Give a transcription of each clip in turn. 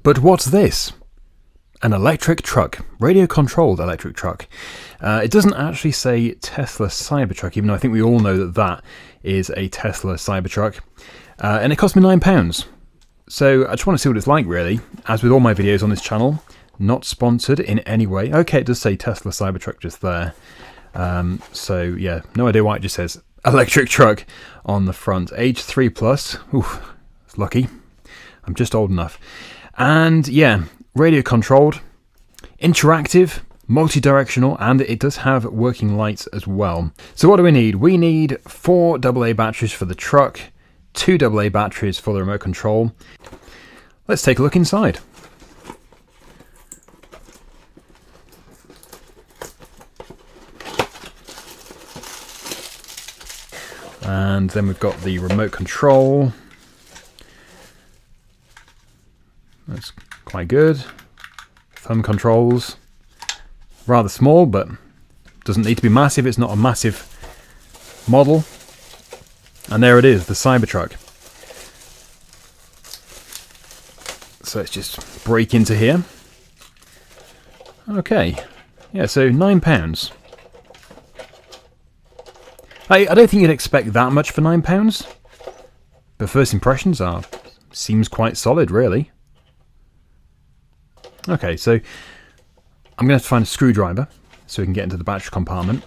But what's this? An electric truck, radio-controlled electric truck. It doesn't actually say Tesla Cybertruck, even though I think we all know that that is a Tesla Cybertruck. And it cost me £9. So I just want to see what it's like, really. As with all my videos on this channel, not sponsored in any way. Okay, it does say Tesla Cybertruck just there. So yeah, no idea why it just says electric truck on the front. Age 3+. Oof, it's lucky. I'm just old enough. And yeah, radio controlled, interactive, multi-directional, and it does have working lights as well. So what do we need? We need 4 AA batteries for the truck, 2 AA batteries for the remote control. Let's take a look inside. And then we've got the remote control. That's quite good. Thumb controls. Rather small, but doesn't need to be massive. It's not a massive model. And there it is, the Cybertruck. So let's just break into here. Okay. Yeah, so £9. I don't think you'd expect that much for £9. But first impressions seems quite solid, really. Okay, so I'm going to have to find a screwdriver so we can get into the battery compartment.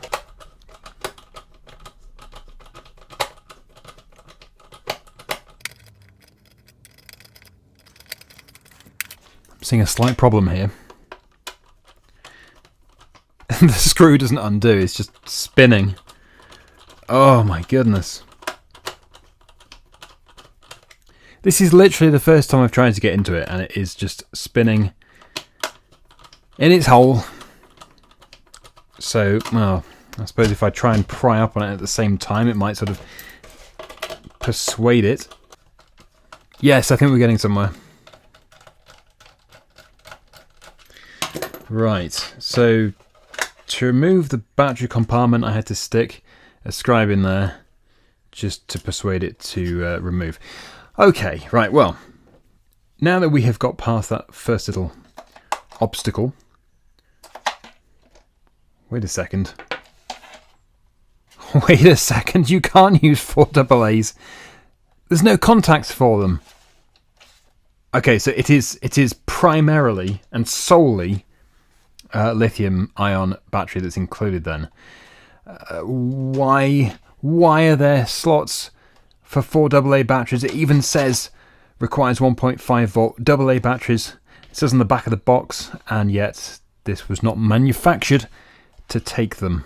I'm seeing a slight problem here. The screw doesn't undo, it's just spinning. Oh my goodness. This is literally the first time I've tried to get into it, and it is just spinning in its hole. So, well, I suppose if I try and pry up on it at the same time, it might sort of persuade it. Yes, I think we're getting somewhere. Right, so to remove the battery compartment, I had to stick a scribe in there just to persuade it to remove. Okay, right, well, now that we have got past that first little obstacle. Wait a second. Wait a second, you can't use 4 AA's. There's no contacts for them. Okay, so it is primarily and solely lithium-ion battery that's included then. Why are there slots for 4 AA batteries? It even says requires 1.5 volt AA batteries. It says on the back of the box, and yet this was not manufactured to take them.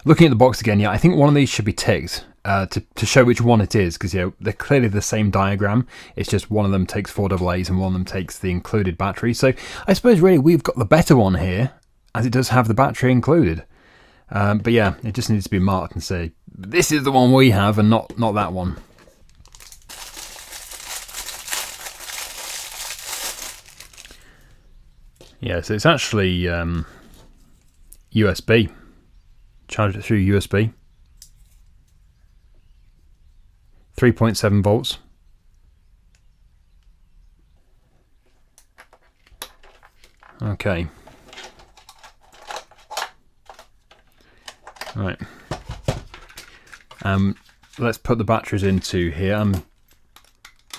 Looking at the box again, yeah, I think one of these should be ticked to show which one it is, because they're clearly the same diagram. It's just one of them takes 4 AA's and one of them takes the included battery. So I suppose really we've got the better one here, as it does have the battery included. But yeah, it just needs to be marked and say, this is the one we have and not that one. Yeah, so it's actually USB. Charge it through USB. 3.7 volts. Okay. Right. Let's put the batteries into here. I'm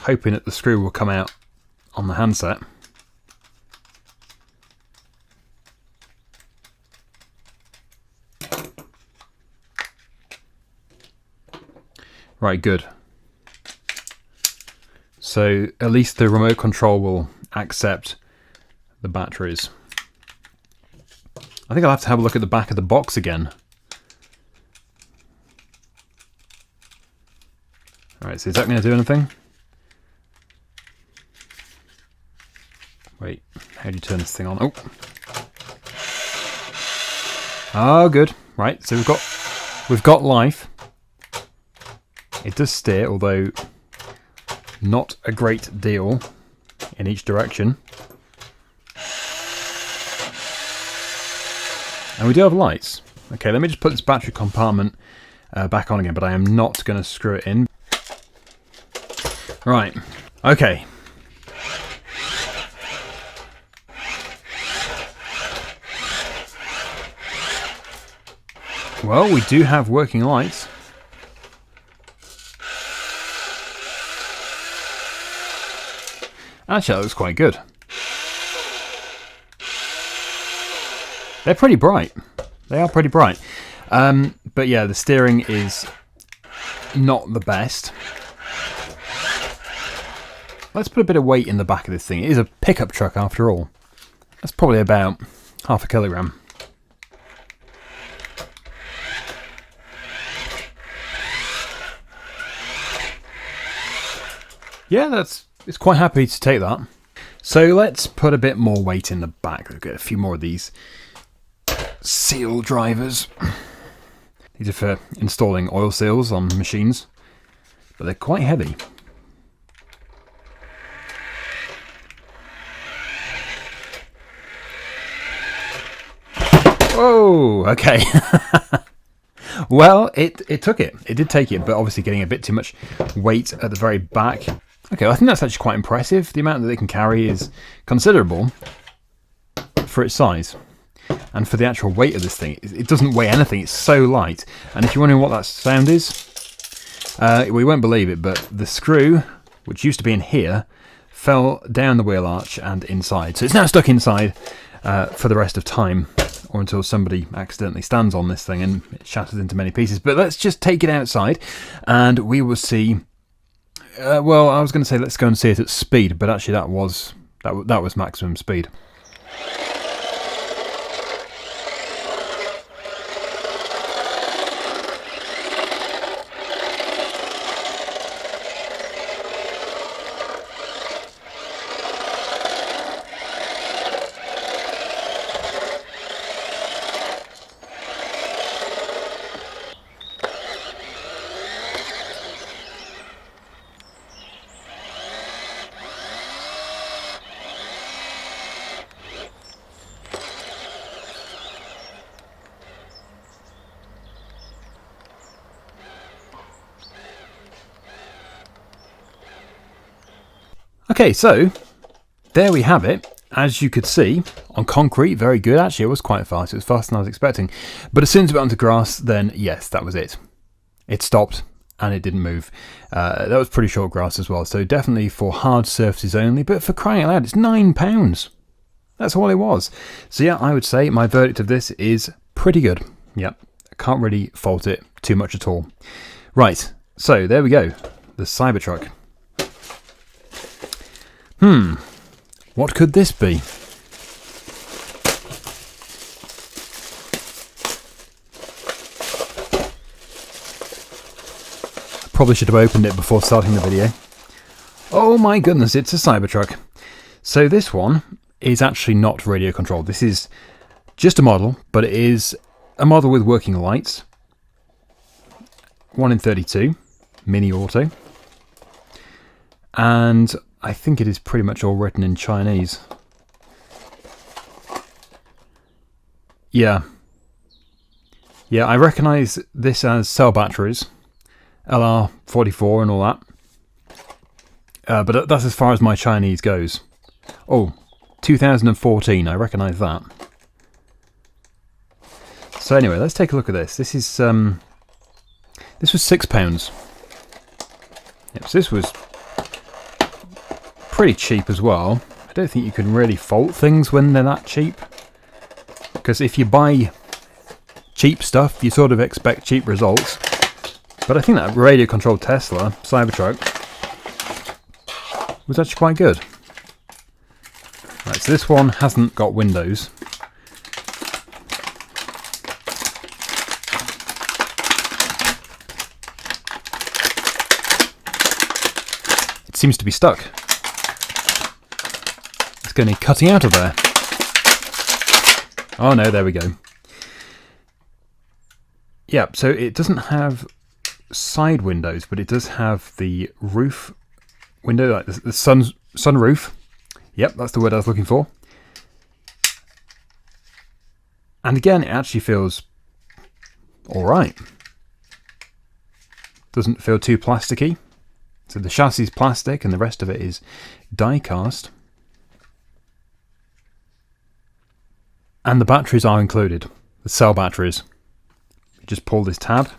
hoping that the screw will come out on the handset. Right, good. So at least the remote control will accept the batteries. I think I'll have to have a look at the back of the box again. Alright, so is that going to do anything? Wait, how do you turn this thing on? Oh, good. Right, so we've got life. It does steer, although not a great deal in each direction. And we do have lights. Okay, let me just put this battery compartment back on again, but I am not going to screw it in. Right, okay. Well, we do have working lights. Actually, that looks quite good. They're pretty bright. They are pretty bright. But yeah, the steering is not the best. Let's put a bit of weight in the back of this thing. It is a pickup truck after all. That's probably about half a kilogram. Yeah, it's quite happy to take that. So let's put a bit more weight in the back. Let's get a few more of these seal drivers. These are for installing oil seals on machines, but they're quite heavy. Whoa, okay. Well, it took it. It did take it, but obviously getting a bit too much weight at the very back. Okay, I think that's actually quite impressive. The amount that it can carry is considerable for its size. And for the actual weight of this thing, it doesn't weigh anything. It's so light. And if you're wondering what that sound is, we won't believe it, but the screw, which used to be in here, fell down the wheel arch and inside. So it's now stuck inside for the rest of time, or until somebody accidentally stands on this thing and it shatters into many pieces. But let's just take it outside and we will see. Well, I was going to say let's go and see it at speed, but actually that was maximum speed. Okay, so there we have it. As you could see, on concrete, very good. Actually, it was quite fast. It was faster than I was expecting. But as soon as it went onto grass, then yes, that was it. It stopped and it didn't move. That was pretty short grass as well. So definitely for hard surfaces only. But for crying out loud, it's £9. That's all it was. So yeah, I would say my verdict of this is pretty good. Yep, I can't really fault it too much at all. Right, so there we go. The Cybertruck. What could this be? Probably should have opened it before starting the video. Oh my goodness, it's a Cybertruck. So this one is actually not radio controlled. This is just a model, but it is a model with working lights. 1 in 32, mini auto. And I think it is pretty much all written in Chinese. Yeah, I recognise this as cell batteries, LR44 and all that. But that's as far as my Chinese goes. Oh, 2014, I recognise that. So anyway, let's take a look at this. This is this was £6. Yep, so this was pretty cheap as well. I don't think you can really fault things when they're that cheap, because if you buy cheap stuff you sort of expect cheap results. But I think that radio controlled Tesla Cybertruck was actually quite good. Right, so this one hasn't got windows. It seems to be stuck. Going to need cutting out of there. Oh no, there we go. Yeah, so it doesn't have side windows, but it does have the roof window, like the sunroof. Yep, that's the word I was looking for. And again, it actually feels alright. Doesn't feel too plasticky. So the chassis is plastic and the rest of it is die-cast. And the batteries are included, the cell batteries. Just pull this tab,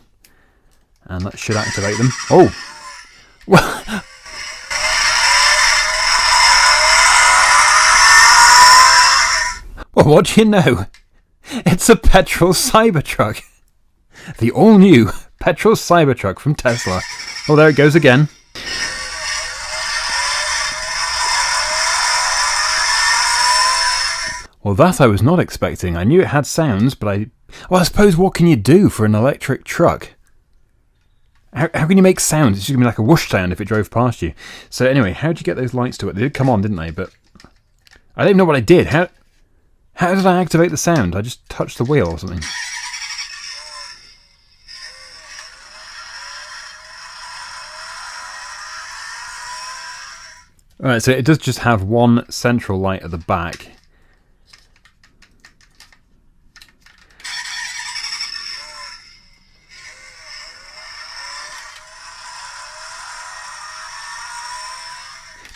and that should activate them. Oh! Well, well, what do you know? It's a petrol Cybertruck. The all-new petrol Cybertruck from Tesla. Oh, there it goes again. Well, that I was not expecting. I knew it had sounds, but well, I suppose what can you do for an electric truck? How can you make sounds? It's just going to be like a whoosh sound if it drove past you. So anyway, how did you get those lights to it? They did come on, didn't they? But I don't even know what I did. How did I activate the sound? I just touched the wheel or something. Alright, so it does just have one central light at the back.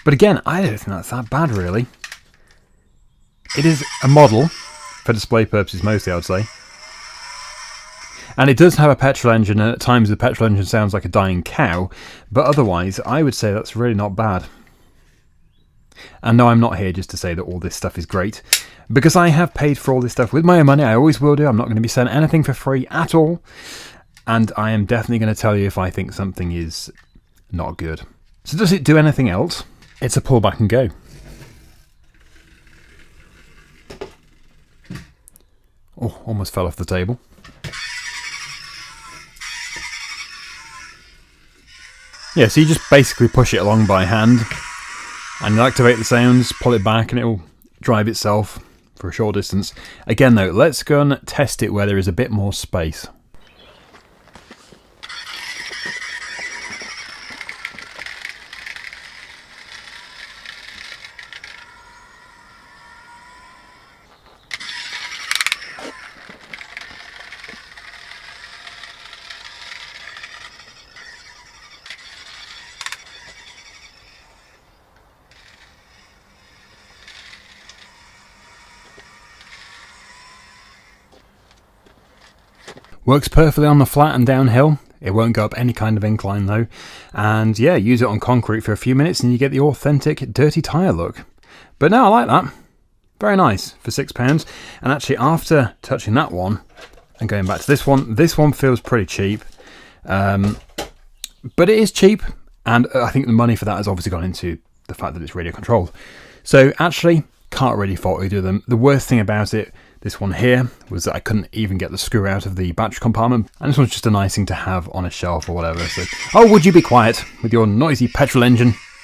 But again, I don't think that's that bad, really. It is a model, for display purposes mostly, I would say. And it does have a petrol engine, and at times the petrol engine sounds like a dying cow, but otherwise, I would say that's really not bad. And no, I'm not here just to say that all this stuff is great, because I have paid for all this stuff with my own money. I always will do. I'm not going to be selling anything for free at all. And I am definitely going to tell you if I think something is not good. So does it do anything else? It's a pull back and go. Oh, almost fell off the table. Yeah, so you just basically push it along by hand and you activate the sounds, pull it back, and it will drive itself for a short distance. Again though, let's go and test it where there is a bit more space. Works perfectly on the flat and downhill. It won't go up any kind of incline though. And yeah, use it on concrete for a few minutes and you get the authentic dirty tyre look. But no, I like that. Very nice for £6. And actually after touching that one and going back to this one feels pretty cheap. But it is cheap, and I think the money for that has obviously gone into the fact that it's radio controlled. So actually, can't really fault either of them. The worst thing about it, this one here, was that I couldn't even get the screw out of the battery compartment. And this one's just a nice thing to have on a shelf or whatever. So, oh, would you be quiet with your noisy petrol engine?